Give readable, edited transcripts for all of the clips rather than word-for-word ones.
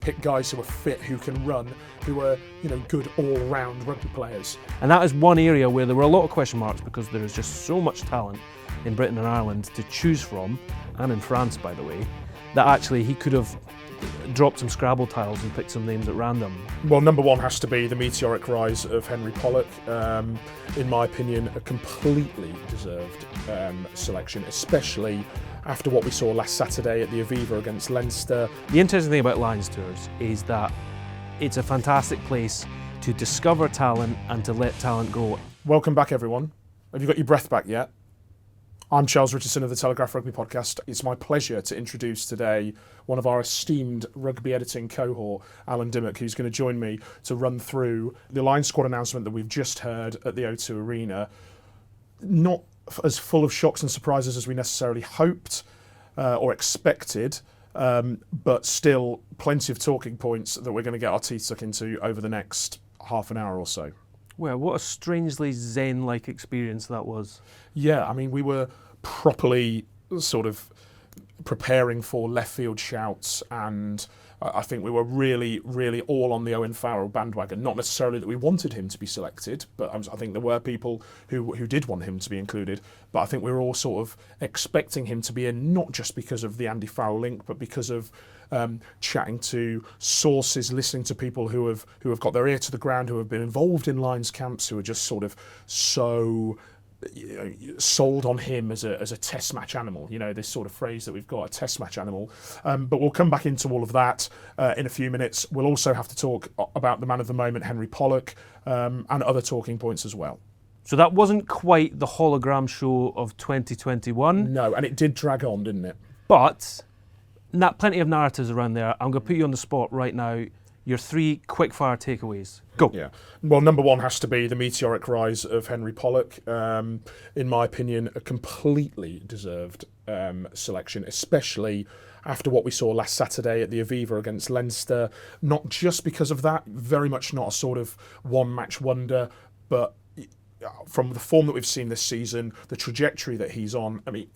pick guys who are fit, who can run, who are, good all-round rugby players. And that is one area where there were a lot of question marks because there is just so much talent in Britain and Ireland to choose from, and in France, by the way, that actually he could have dropped some Scrabble tiles and picked some names at random. Well, number one has to be the meteoric rise of Henry Pollock. In my opinion, a completely deserved selection, especially after what we saw last Saturday at the Aviva against Leinster. The interesting thing about Lions Tours is that it's a fantastic place to discover talent and to let talent grow. Welcome back, everyone. Have you got your breath back yet? I'm Charles Richardson of the Telegraph Rugby podcast. It's my pleasure to introduce today one of our esteemed rugby editing cohort, Alan Dymock, who's going to join me to run through the Lions squad announcement that we've just heard at the O2 Arena. Not as full of shocks and surprises as we necessarily hoped or expected, but still plenty of talking points that we're going to get our teeth stuck into over the next half an hour or so. Well, what a strangely zen-like experience that was. Yeah, I mean, we were properly sort of preparing for left field shouts, and I think we were really, really all on the Owen Farrell bandwagon. Not necessarily that we wanted him to be selected, but I think there were people who did want him to be included. But I think we were all sort of expecting him to be in, not just because of the Andy Farrell link, but because of chatting to sources, listening to people who have got their ear to the ground, who have been involved in Lions camps, who are just sort of so sold on him as a test match animal. This sort of phrase that we've got, a test match animal. But we'll come back into all of that in a few minutes. We'll also have to talk about the man of the moment, Henry Pollock, and other talking points as well. So that wasn't quite the hologram show of 2021. No, and it did drag on, didn't it? But plenty of narratives around there. I'm going to put you on the spot right now. Your 3 quick-fire takeaways. Go. Yeah. Well, number one has to be the meteoric rise of Henry Pollock. In my opinion, a completely deserved selection, especially after what we saw last Saturday at the Aviva against Leinster. Not just because of that, very much not a sort of one-match wonder, but from the form that we've seen this season, the trajectory that he's on, I mean,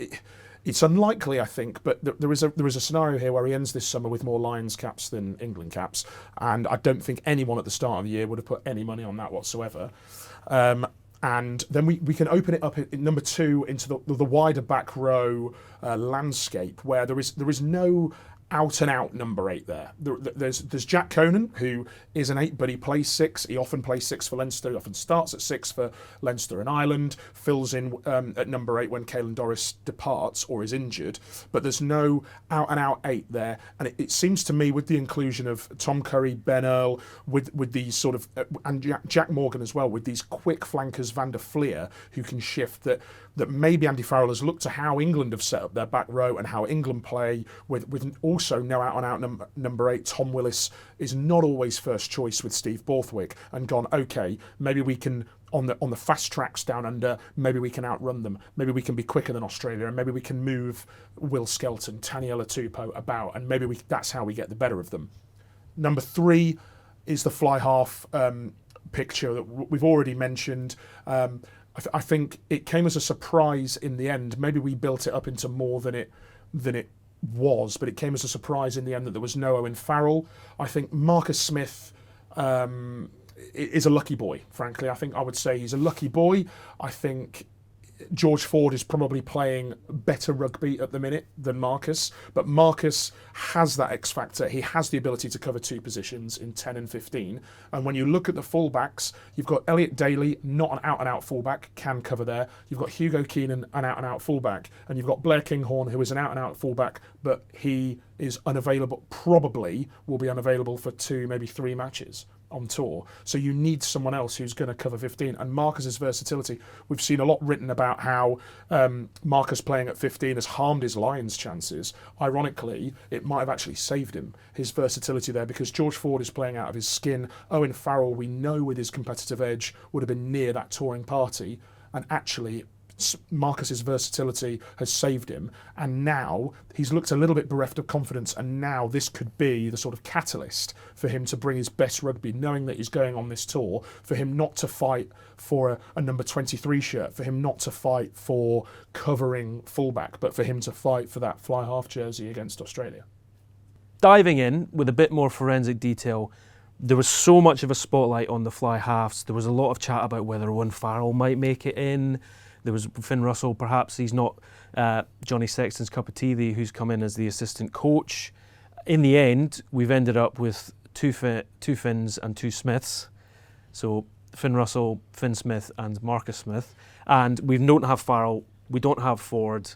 it's unlikely, I think, but there is a scenario here where he ends this summer with more Lions caps than England caps, and I don't think anyone at the start of the year would have put any money on that whatsoever. And then we can open it up in number 2 into the wider back row landscape, where there is no out-and-out number 8 there. There's Jack Conan, who is an 8, but he plays 6. He often plays 6 for Leinster. He often starts at 6 for Leinster and Ireland, fills in at number 8 when Caelan Doris departs or is injured. But there's no out-and-out 8 there. And it seems to me, with the inclusion of Tom Curry, Ben Earl, with these sort of, and Jack Morgan as well, with these quick flankers, Van der Fleer, who can shift, that maybe Andy Farrell has looked to how England have set up their back row and how England play with also no out-and-out number 8. Tom Willis is not always first choice with Steve Borthwick, and gone, okay, maybe we can, on the fast tracks down under, maybe we can outrun them, maybe we can be quicker than Australia, and maybe we can move Will Skelton, Taniela Tupou about, and maybe that's how we get the better of them. Number 3 is the fly half picture that we've already mentioned. I think it came as a surprise in the end. Maybe we built it up into more than it was, but it came as a surprise in the end that there was no Owen Farrell. I think Marcus Smith is a lucky boy, frankly. I think I would say he's a lucky boy. I think George Ford is probably playing better rugby at the minute than Marcus, but Marcus has that X factor. He has the ability to cover 2 positions in 10 and 15. And when you look at the fullbacks, you've got Elliot Daly, not an out-and-out fullback, can cover there. You've got Hugo Keenan, an out-and-out fullback. And you've got Blair Kinghorn, who is an out-and-out fullback, but he is unavailable, probably will be unavailable for 2, maybe 3 matches on tour. So you need someone else who's going to cover 15. And Marcus's versatility, we've seen a lot written about how Marcus playing at 15 has harmed his Lions chances. Ironically, it might have actually saved him, his versatility there, because George Ford is playing out of his skin. Owen Farrell, we know with his competitive edge, would have been near that touring party, and actually Marcus's versatility has saved him, and now he's looked a little bit bereft of confidence, and now this could be the sort of catalyst for him to bring his best rugby, knowing that he's going on this tour, for him not to fight for a number 23 shirt, for him not to fight for covering fullback, but for him to fight for that fly half jersey against Australia. diving in with a bit more forensic detail, there was so much of a spotlight on the fly halves. There was a lot of chat about whether Owen Farrell might make it in. There was Finn Russell, perhaps he's not Johnny Sexton's cup of tea, who's come in as the assistant coach. In the end, we've ended up with two Finns and two Smiths. So Finn Russell, Finn Smith and Marcus Smith. And we don't have Farrell, we don't have Ford.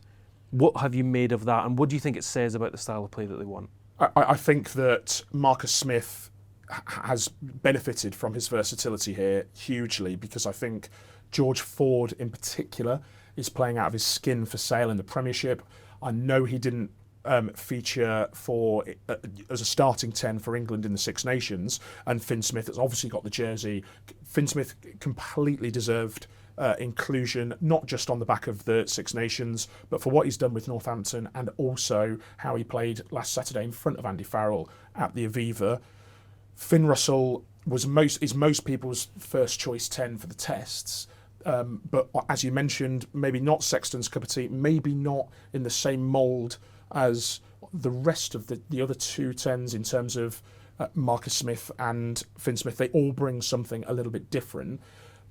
What have you made of that, and what do you think it says about the style of play that they want? I think that Marcus Smith has benefited from his versatility here hugely, because I think George Ford in particular is playing out of his skin for Sale in the Premiership. I know he didn't feature as a starting 10 for England in the Six Nations, and Finn Smith has obviously got the jersey. Finn Smith completely deserved inclusion, not just on the back of the Six Nations, but for what he's done with Northampton, and also how he played last Saturday in front of Andy Farrell at the Aviva. Finn Russell is most people's first choice 10 for the tests, but as you mentioned, maybe not Sexton's cup of tea, maybe not in the same mould as the rest of the other two 10s in terms of Marcus Smith and Finn Smith. They all bring something a little bit different.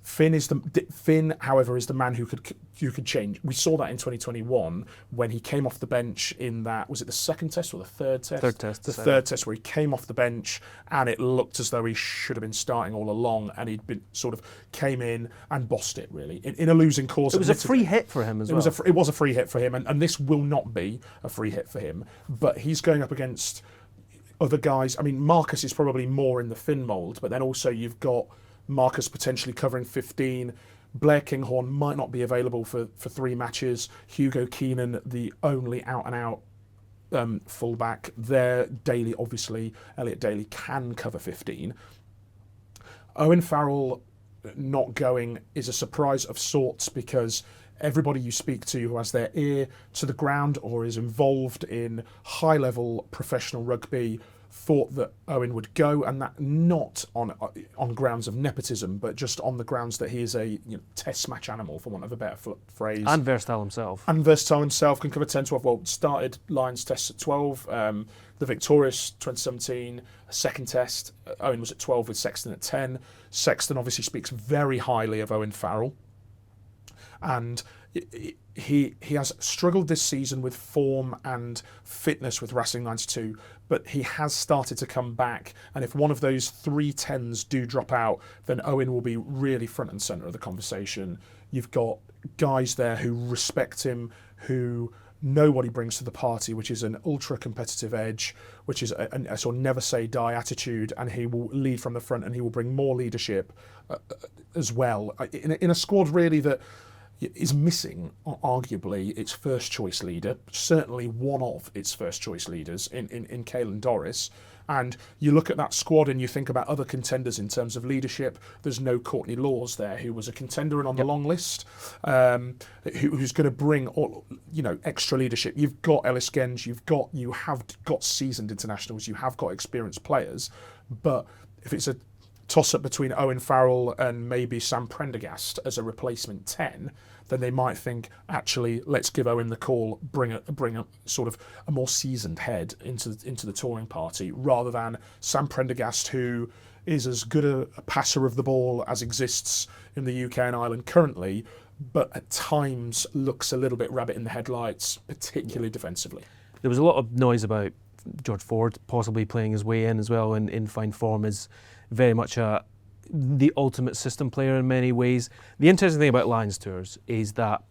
Finn, however, is the man who could change. We saw that in 2021 when he came off the bench in that, was it the second test or the third test? Third test. The third test, where he came off the bench and it looked as though he should have been starting all along, and he'd been came in and bossed it really in a losing cause. It was a free hit for him as well. It was a free hit for him, and this will not be a free hit for him. But he's going up against other guys. I mean, Marcus is probably more in the Finn mould, but then also you've got Marcus potentially covering 15. Blair Kinghorn might not be available for 3 matches. Hugo Keenan, the only out-and-out fullback there. Daly, obviously, Elliot Daly can cover 15. Owen Farrell not going is a surprise of sorts, because everybody you speak to who has their ear to the ground or is involved in high-level professional rugby thought that Owen would go, and that not on grounds of nepotism, but just on the grounds that he is a test match animal, for want of a better phrase. And versatile himself. Can cover 10, 12. Well, started Lions tests at 12. The victorious 2017 second test, Owen was at 12 with Sexton at 10. Sexton obviously speaks very highly of Owen Farrell, and he has struggled this season with form and fitness with Racing 92, but he has started to come back, and if one of those 3 10s do drop out, then Owen will be really front and centre of the conversation. You've got guys there who respect him, who know what he brings to the party, which is an ultra competitive edge, which is a sort of never say die attitude, and he will lead from the front, and he will bring more leadership as well in a squad really that is missing, arguably, its first choice leader, certainly one of its first choice leaders in Caelan Doris. And you look at that squad and you think about other contenders in terms of leadership. There's no Courtney Laws there, who was a contender and on the long list, who's going to bring extra leadership. You've got Ellis Genge, you have got seasoned internationals, you have got experienced players, but if it's a toss-up between Owen Farrell and maybe Sam Prendergast as a replacement 10, then they might think, actually, let's give Owen the call, bring a sort of a more seasoned head into the touring party, rather than Sam Prendergast, who is as good a passer of the ball as exists in the UK and Ireland currently, but at times looks a little bit rabbit in the headlights, particularly defensively. There was a lot of noise about George Ford possibly playing his way in as well, and in fine form is very much the ultimate system player in many ways. The interesting thing about Lions Tours is that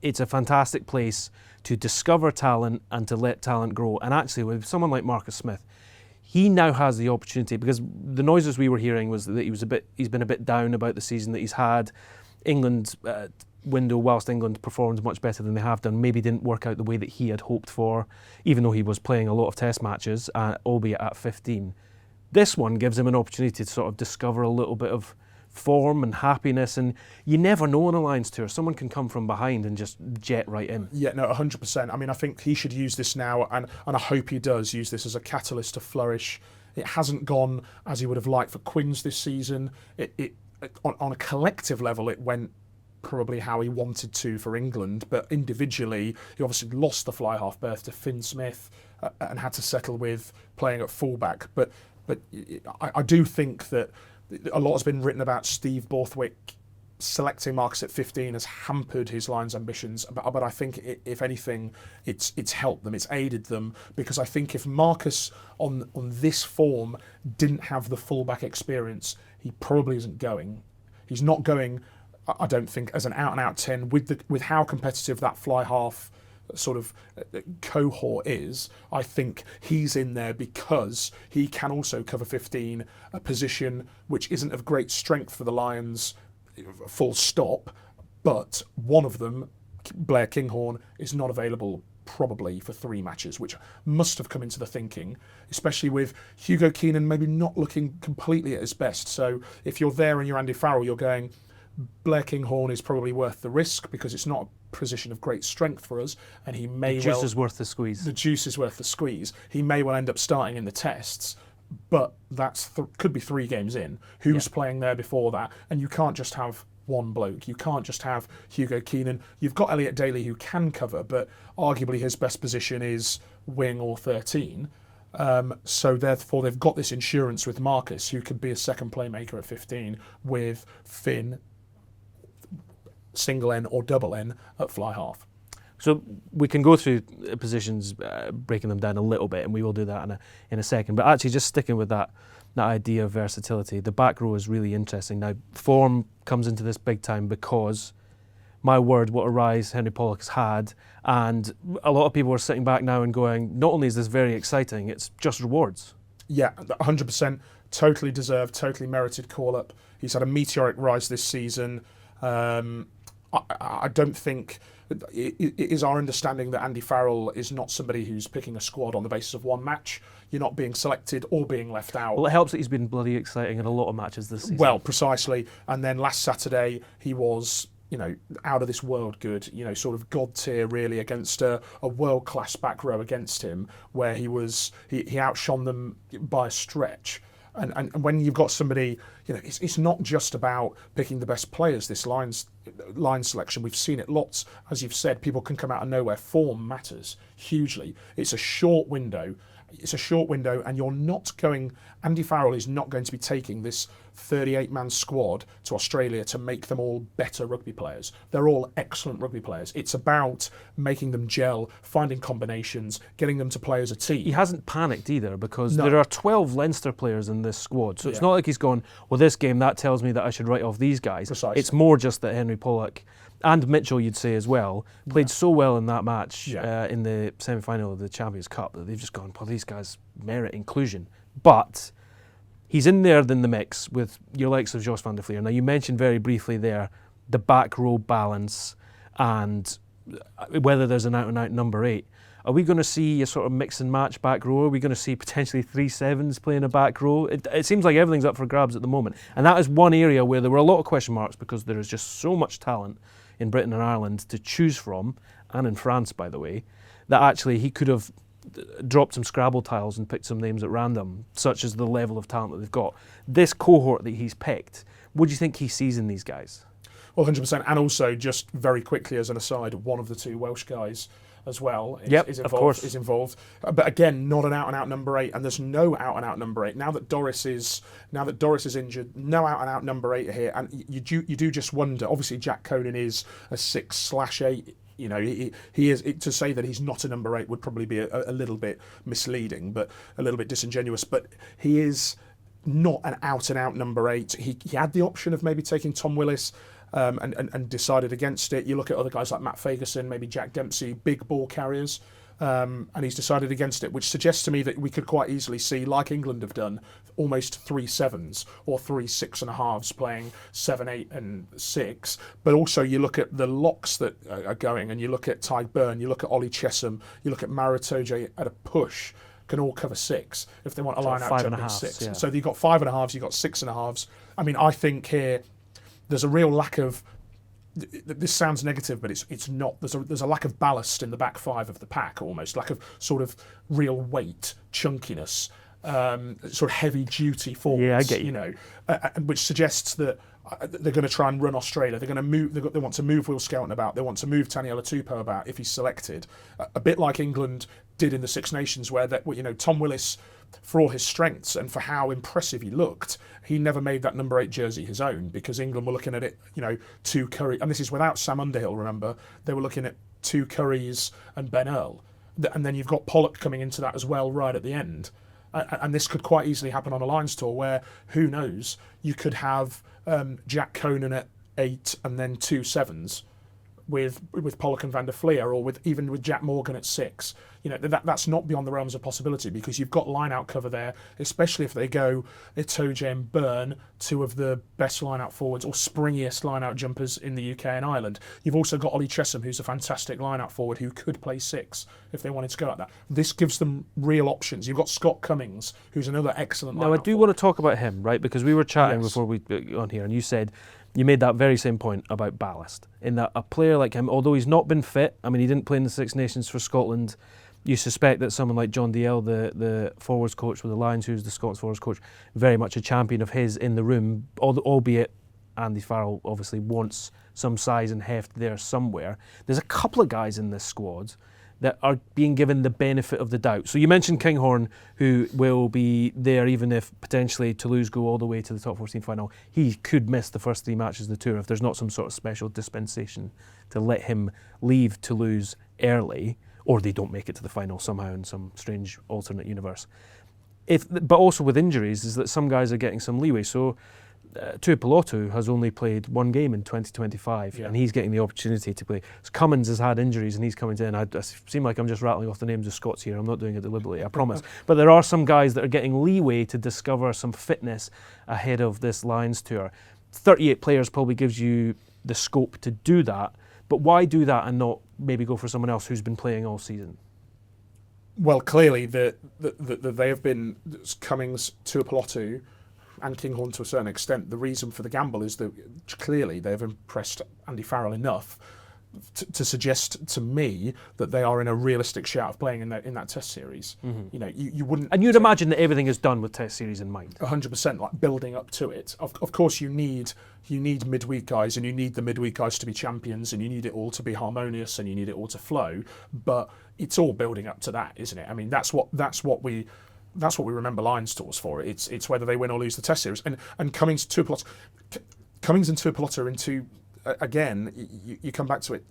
it's a fantastic place to discover talent and to let talent grow. And actually, with someone like Marcus Smith, he now has the opportunity, because the noises we were hearing was that he's been a bit down about the season that he's had. England's window, whilst England performed much better than they have done, maybe didn't work out the way that he had hoped for, even though he was playing a lot of test matches, albeit at 15. This one gives him an opportunity to sort of discover a little bit of form and happiness, and you never know on a Lions Tour. Someone can come from behind and just jet right in. Yeah, no, 100%. I mean, I think he should use this now, and I hope he does use this as a catalyst to flourish. It hasn't gone as he would have liked for Quins this season. On a collective level, it went probably how he wanted to for England, but individually, he obviously lost the fly half berth to Finn Smith. and had to settle with playing at fullback. But I do think that a lot has been written about Steve Borthwick selecting Marcus at 15 has hampered his Lions' ambitions, but I think if anything, it's helped them, it's aided them, because I think if Marcus on this form didn't have the fullback experience, he probably isn't going. He's not going, I don't think, as an out-and-out 10 with how competitive that fly half sort of cohort is. I think he's in there because he can also cover 15, a position which isn't of great strength for the Lions, full stop, but one of them, Blair Kinghorn, is not available probably for 3 matches, which must have come into the thinking, especially with Hugo Keenan maybe not looking completely at his best. So if you're there and you're Andy Farrell, you're going, Blair Kinghorn is probably worth the risk because it's not a position of great strength for us, and he may the juice is worth the squeeze. The juice is worth the squeeze. He may well end up starting in the tests, but that's could be 3 games in. Who's playing there before that? And you can't just have one bloke. You can't just have Hugo Keenan. You've got Elliot Daly who can cover, but arguably his best position is wing or 13. So therefore they've got this insurance with Marcus, who could be a second playmaker at 15, with Finn, single N or double N at fly half. So we can go through positions, breaking them down a little bit, and we will do that in a second. But actually, just sticking with that idea of versatility, the back row is really interesting. Now, form comes into this big time because, my word, what a rise Henry Pollock has had. And a lot of people are sitting back now and going, not only is this very exciting, it's just rewards. Yeah, 100%. Totally deserved, totally merited call-up. He's had a meteoric rise this season. I don't think... It is our understanding that Andy Farrell is not somebody who's picking a squad on the basis of one match. You're not being selected or being left out. Well, it helps that he's been bloody exciting in a lot of matches this season. Well, precisely. And then last Saturday, he was, out of this world good, sort of God tier really, against a world-class back row against him, where he outshone them by a stretch. And when you've got somebody, it's not just about picking the best players, this line selection. We've seen it lots. As you've said, people can come out of nowhere. Form matters hugely. It's a short window. And you're not going... Andy Farrell is not going to be taking this 38-man squad to Australia to make them all better rugby players. They're all excellent rugby players. It's about making them gel, finding combinations, getting them to play as a team. He hasn't panicked either, because there are 12 Leinster players in this squad. So it's not like he's gone, well, this game, that tells me that I should write off these guys. Precisely. It's more just that Henry Pollock, and Mitchell, you'd say as well, played so well in that match in the semi-final of the Champions Cup that they've just gone, well, these guys merit inclusion. But he's in there in the mix with your likes of Jos van der Flier. Now, you mentioned very briefly there the back row balance and whether there's an out-and-out number 8. Are we going to see a sort of mix and match back row? Are we going to see potentially 3 sevens playing a back row? It seems like everything's up for grabs at the moment. And that is one area where there were a lot of question marks, because there is just so much talent in Britain and Ireland to choose from, and in France, by the way, that actually he could have dropped some Scrabble tiles and picked some names at random, such as the level of talent that they've got. This cohort that he's picked, what do you think he sees in these guys? Well, 100%. And also, just very quickly as an aside, one of the 2 Welsh guys as well is involved. But again, not an out-and-out number 8, and there's no out-and-out number 8. Now that Doris is injured, no out-and-out number 8 here. And you do just wonder. Obviously, Jack Conan is a 6/8. He is, to say that he's not a number 8 would probably be a little bit misleading, but a little bit disingenuous. But he is not an out-and-out number 8. He had the option of maybe taking Tom Willis, and decided against it. You look at other guys like Matt Fagerson, maybe Jack Dempsey, big ball carriers, and he's decided against it, which suggests to me that we could quite easily see, like England have done, almost 3 sevens or 3 6.5s playing 7, 8 and 6. But also you look at the locks that are going, and you look at Ty Byrne, you look at Ollie Chesham, you look at Maritoje at a push, can all cover 6 if they want a line out jumping 6. So you've got 5.5s, you've got 6.5s. I mean, I think here there's a real lack of... This sounds negative, but it's not. There's a lack of ballast in the back 5 of the pack, almost lack of sort of real weight, chunkiness, sort of heavy duty forwards. Yeah, I get you. Which suggests that they're going to try and run Australia. They're going to move. They want to move Will Skelton about. They want to move Taniela Tupou about if he's selected. A bit like England did in the Six Nations, where Tom Willis, for all his strengths and for how impressive he looked, he never made that number 8 jersey his own, because England were looking at it, two Curry, and this is without Sam Underhill. Remember, they were looking at 2 Currys and Ben Earl, and then you've got Pollock coming into that as well right at the end. And this could quite easily happen on a Lions tour where, who knows, you could have Jack Conan at 8 and then 2 7s with Pollock and Van der Fleer, or even with Jack Morgan at 6. That's not beyond the realms of possibility, because you've got line-out cover there, especially if they go Itoje and Byrne, 2 of the best line-out forwards or springiest line-out jumpers in the UK and Ireland. You've also got Ollie Chesham, who's a fantastic line-out forward who could play 6 if they wanted to go like that. This gives them real options. You've got Scott Cummings, who's another excellent line-out Now, I do forward. want to talk about him, right? Because we were chatting before we on here, and you said you made that very same point about ballast, in that a player like him, although he's not been fit, I mean, he didn't play in the Six Nations for Scotland. You suspect that someone like John Dalziel, the forwards coach with the Lions, who's the Scots forwards coach, very much a champion of his in the room, albeit Andy Farrell obviously wants some size and heft there somewhere. There's a couple of guys in this squad that are being given the benefit of the doubt. So you mentioned Kinghorn, who will be there even if potentially Toulouse go all the way to the top 14 final. He could miss the first 3 matches of the tour if there's not some sort of special dispensation to let him leave Toulouse early, or they don't make it to the final somehow in some strange alternate universe. But also with injuries is that some guys are getting some leeway. So Tuipulotu has only played 1 game in 2025, and he's getting the opportunity to play. So Cummins has had injuries and he's coming in. I seem like I'm just rattling off the names of Scots here. I'm not doing it deliberately, I promise. But there are some guys that are getting leeway to discover some fitness ahead of this Lions tour. 38 players probably gives you the scope to do that, but why do that and not maybe go for someone else who's been playing all season? Well, clearly they have been Cummings, Tuipulotu, and Kinghorn to a certain extent. The reason for the gamble is that clearly they've impressed Andy Farrell enough to suggest to me that they are in a realistic shout of playing in that Test series. Mm-hmm. You wouldn't. And you'd imagine that everything is done with Test series in mind. 100%, like building up to it. Of course, you need midweek guys, and you need the midweek guys to be champions, and you need it all to be harmonious, and you need it all to flow. But it's all building up to that, isn't it? I mean, that's what we remember Lions tours for. It's whether they win or lose the Test series. And Cummings and Tuipulotu are into. Again, you come back to it.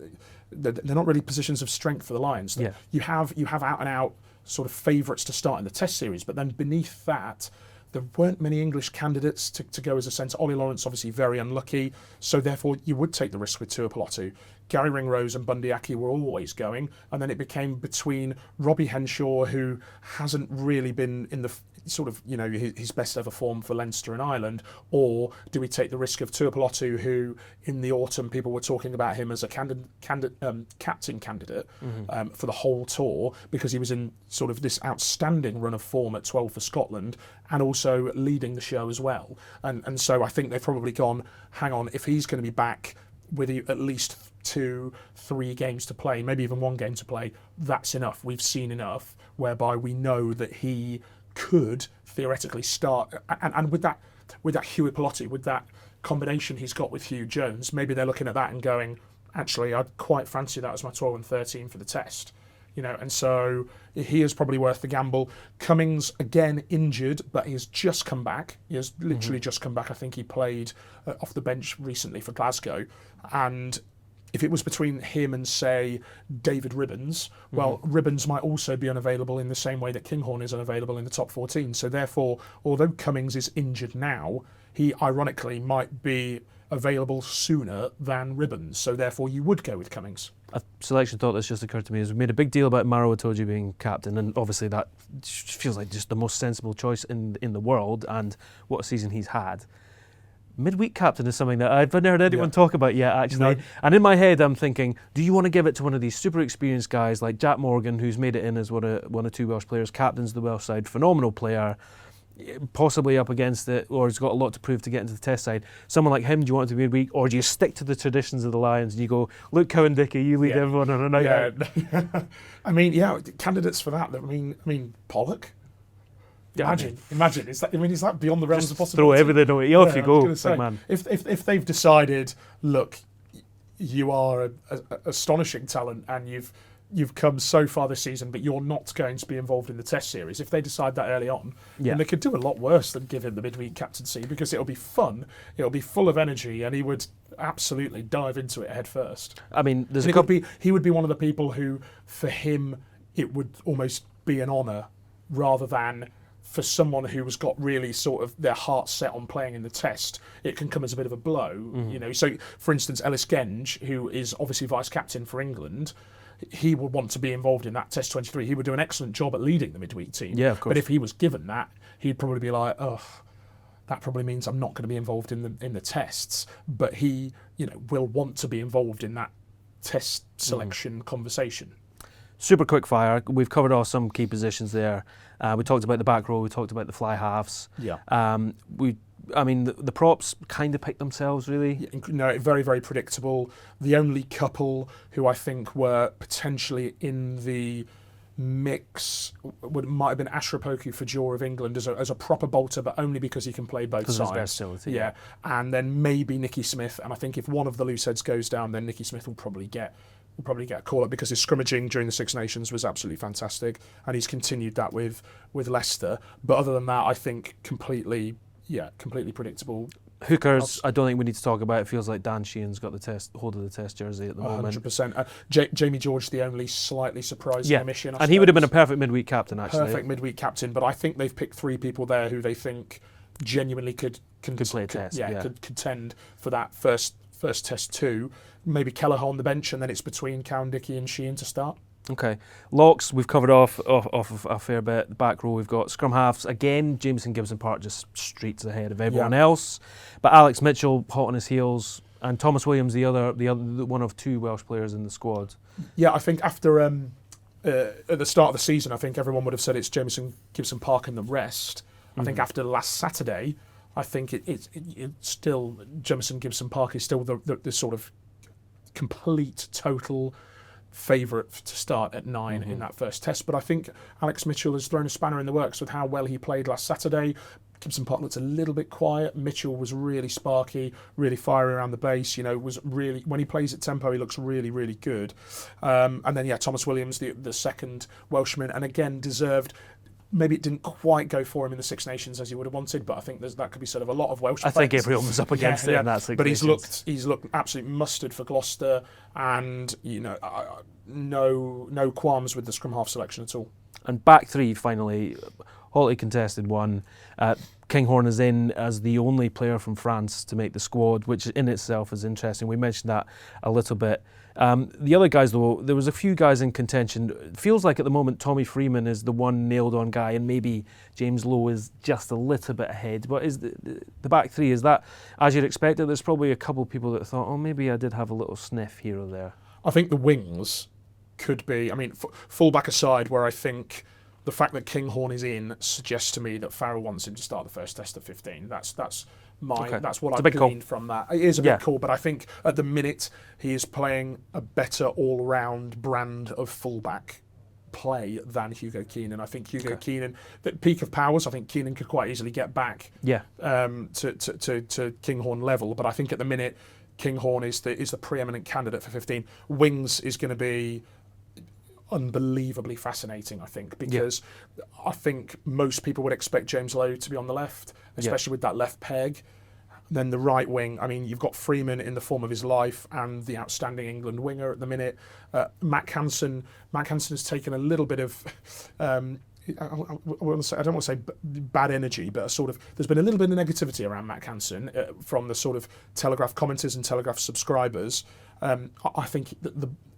They're not really positions of strength for the Lions. Yeah. You have out and out sort of favourites to start in the Test series, but then beneath that, there weren't many English candidates to go as a centre. Ollie Lawrence obviously very unlucky, so therefore you would take the risk with Tuipulotu. Gary Ringrose and Bundy Aki were always going, and then it became between Robbie Henshaw, who hasn't really been in the sort of his best ever form for Leinster and Ireland, or do we take the risk of Tuipulotu, who in the autumn people were talking about him as a captain candidate for the whole tour, because he was in sort of this outstanding run of form at 12 for Scotland and also leading the show as well. And so I think they've probably gone, hang on, if he's going to be back with at least 2-3 games to play, maybe even 1 game to play, that's enough. We've seen enough whereby we know that he could theoretically start, and with that Huey Pilotti, with that combination he's got with Hugh Jones, maybe they're looking at that and going, actually, I'd quite fancy that as my 12 and 13 for the Test, and so he is probably worth the gamble. Cummings, again, injured, but he has just come back. He has literally just come back. I think he played off the bench recently for Glasgow, and if it was between him and, say, David Ribbons, well, Ribbons might also be unavailable in the same way that Kinghorn is unavailable in the top 14. So therefore, although Cummings is injured now, he ironically might be available sooner than Ribbons. So therefore, you would go with Cummings. A selection thought that's just occurred to me is we made a big deal about Maro Itoje being captain, and obviously that feels like just the most sensible choice in the world, and what a season he's had. Midweek captain is something that I've never heard anyone talk about yet, actually. No. And in my head, I'm thinking, do you want to give it to one of these super experienced guys like Jack Morgan, who's made it in as one of 2 Welsh players, captains the Welsh side, phenomenal player, possibly up against it, or has got a lot to prove to get into the Test side. Someone like him, do you want it to be midweek, or do you stick to the traditions of the Lions and you go, look, Cowan-Dickie, you lead everyone on a night out? I mean, candidates for that. I mean, Pollock. Imagine. Is that beyond the realms of possibility? Throw everything away. Off you go, say, big man. If they've decided, look, you are an astonishing talent and you've come so far this season, but you're not going to be involved in the Test series. If they decide that early on, then they could do a lot worse than give him the midweek captaincy, because it'll be fun, it'll be full of energy, and he would absolutely dive into it head first. I mean, he would be one of the people who, for him, it would almost be an honour rather than for someone who has got really sort of their heart set on playing in the Test. It can come as a bit of a blow, you know. So, for instance, Ellis Genge, who is obviously vice captain for England, he would want to be involved in that Test 23. He would do an excellent job at leading the midweek team. Yeah, of course. But if he was given that, he'd probably be like, oh, that probably means I'm not going to be involved in the tests. But he, you know, will want to be involved in that Test selection conversation. Super quick fire. We've covered off some key positions there. We talked about the back row. We talked about the fly halves. Yeah. The props kind of picked themselves, really. No, very, very predictable. The only couple who I think were potentially in the mix might have been Ashrapoku for Jaw of England as a proper bolter, but only because he can play both sides. Because of his versatility. Yeah, and then maybe Nicky Smith. And I think if one of the loose heads goes down, then Nicky Smith will probably get a call up, because his scrimmaging during the Six Nations was absolutely fantastic, and he's continued that with Leicester. But other than that, I think completely predictable. Hookers, I don't think we need to talk about. It feels like Dan Sheehan's got hold of the Test jersey at the moment. 100%. Jamie George, the only slightly surprising omission. And he would have been a perfect midweek captain, actually. Perfect midweek captain, but I think they've picked 3 people there who they think genuinely could play a Test. Could contend for that first Test too. Maybe Kelleher on the bench, and then it's between Cowan, Dickey and Sheehan to start. Okay. Locks, we've covered off of a fair bit. The back row, we've got scrum halves. Again, Jameson Gibson Park just streets ahead of everyone else. But Alex Mitchell, hot on his heels, and Thomas Williams, the other one of 2 Welsh players in the squad. Yeah, I think after at the start of the season, I think everyone would have said it's Jameson Gibson Park and the rest. I think after last Saturday, I think it's still Jameson Gibson Park is still the sort of complete total favourite to start at 9 in that first Test. But I think Alex Mitchell has thrown a spanner in the works with how well he played last Saturday. Gibson Park looked a little bit quiet. Mitchell was really sparky, really fiery around the base. You know, was really, when he plays at tempo, he looks really, really good. And then Thomas Williams, the second Welshman, and again deserved. Maybe it didn't quite go for him in the Six Nations as he would have wanted, but I think that could be said of a lot of Welsh players. I think everyone was up against it in that Six Nations. But he's looked absolutely mustard for Gloucester, and you know, no qualms with the scrum half selection at all. And back 3 finally, hotly contested one. Kinghorn is in as the only player from France to make the squad, which in itself is interesting. We mentioned that a little bit. The other guys, though, there was a few guys in contention. It feels like at the moment Tommy Freeman is the one nailed-on guy, and maybe James Lowe is just a little bit ahead. But is the back 3, is that as you'd expected? There's probably a couple of people that thought, oh, maybe I did have a little sniff here or there. I think the wings could be, I mean, full-back aside, where I think the fact that Kinghorn is in suggests to me that Farrell wants him to start the first Test at 15. That's what I've gleaned from that. It is a bit cool, but I think at the minute he is playing a better all-round brand of fullback play than Hugo Keenan. I think Hugo Keenan, the peak of powers, I think Keenan could quite easily get back to Kinghorn level, but I think at the minute Kinghorn is the preeminent candidate for 15. Wings is going to be unbelievably fascinating, I think, because I think most people would expect James Lowe to be on the left, especially with that left peg. Then the right wing, I mean, you've got Freeman in the form of his life and the outstanding England winger at the minute. Matt Hansen has taken a little bit of, I don't want to say bad energy, but there's been a little bit of negativity around Matt Hansen from the sort of Telegraph commenters and Telegraph subscribers. I think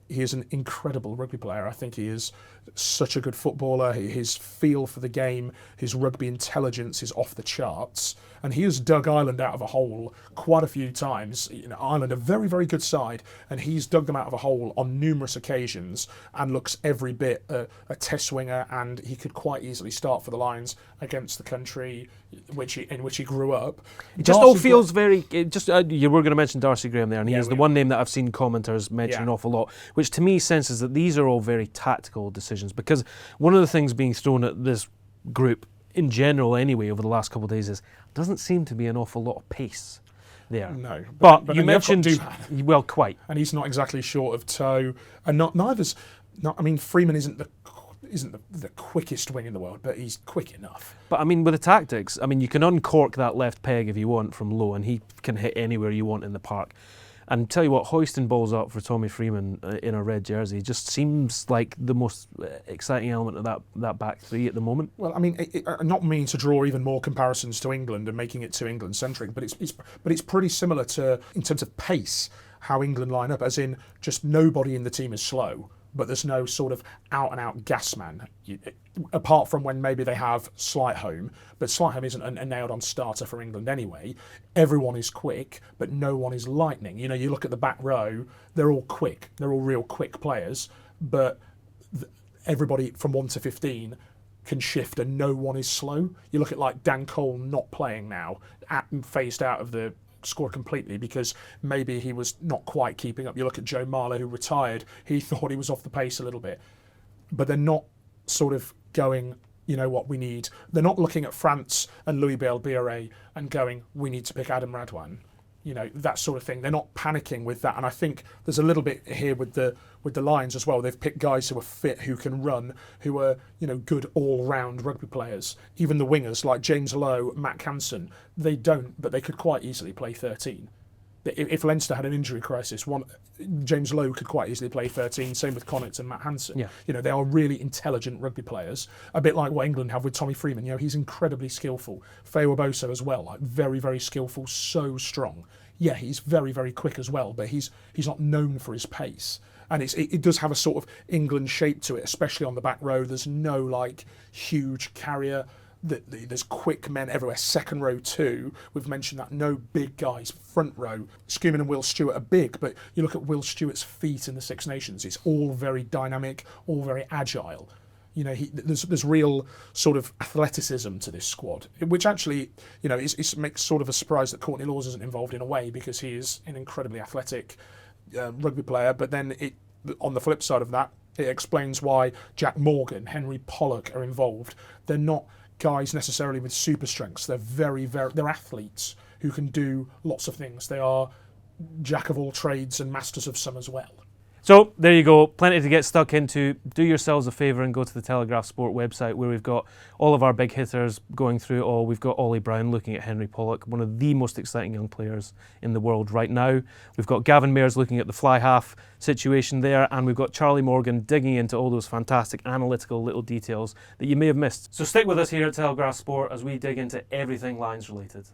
he is an incredible rugby player. I think he is such a good footballer. His feel for the game, his rugby intelligence is off the charts. And he has dug Ireland out of a hole quite a few times. You know, Ireland, a very, very good side, and he's dug them out of a hole on numerous occasions and looks every bit a Test winger, and he could quite easily start for the Lions against the country in which he grew up. It just all feels very... you were going to mention Darcy Graham there, and he is the one name that I've seen commenters mention an awful lot, which to me senses that these are all very tactical decisions, because one of the things being thrown at this group in general anyway over the last couple of days is doesn't seem to be an awful lot of pace there. No, but then you mentioned you've got Duhan, well, quite, and he's not exactly short of toe, and neither's. I mean, Freeman isn't the quickest wing in the world, but he's quick enough. But I mean, with the tactics, I mean, you can uncork that left peg if you want from low, and he can hit anywhere you want in the park. And tell you what, hoisting balls up for Tommy Freeman in a red jersey just seems like the most exciting element of that back three at the moment. Well, I mean, not meaning to draw even more comparisons to England and making it too England-centric, but it's pretty similar to, in terms of pace, how England line up, as in just nobody in the team is slow, but there's no sort of out-and-out gas man, apart from when maybe they have Slightholme, but Slightholme isn't a nailed-on starter for England anyway. Everyone is quick, but no one is lightning. You know, you look at the back row, they're all quick. They're all real quick players, but everybody from 1 to 15 can shift and no one is slow. You look at like Dan Cole not playing now, phased out of the score completely because maybe he was not quite keeping up. You look at Joe Marler, who retired, he thought he was off the pace a little bit, but they're not sort of going, you know what we need. They're not looking at France and Louis Bielbiere and going, we need to pick Adam Radwan, you know, that sort of thing. They're not panicking with that, and I think there's a little bit here with the Lions as well. They've picked guys who are fit, who can run, who are, you know, good all-round rugby players. Even the wingers like James Lowe, Matt Canson, they don't, but they could quite easily play 13. If Leinster had an injury crisis, James Lowe could quite easily play 13. Same with Connacht and Matt Hansen. Yeah. You know, they are really intelligent rugby players. A bit like what England have with Tommy Freeman. You know, he's incredibly skillful. Faye Waboso as well, like very, very skillful, so strong. Yeah, he's very, very quick as well, but he's not known for his pace. And it does have a sort of England shape to it, especially on the back row. There's no like huge carrier. There's quick men everywhere. Second row too. We've mentioned that. No big guys. Front row. Schumann and Will Stewart are big, but you look at Will Stewart's feet in the Six Nations. It's all very dynamic, all very agile. You know, there's real sort of athleticism to this squad, which actually, you know, it makes sort of a surprise that Courtney Lawes isn't involved in a way, because he is an incredibly athletic rugby player. But then on the flip side of that, it explains why Jack Morgan, Henry Pollock are involved. They're not guys necessarily with super strengths. They're they're athletes who can do lots of things. They are jack of all trades and masters of some as well. So there you go, plenty to get stuck into. Do yourselves a favour and go to the Telegraph Sport website, where we've got all of our big hitters going through it all. We've got Ollie Brown looking at Henry Pollock, one of the most exciting young players in the world right now. We've got Gavin Mayers looking at the fly half situation there, and we've got Charlie Morgan digging into all those fantastic analytical little details that you may have missed. So stick with us here at Telegraph Sport as we dig into everything Lions related.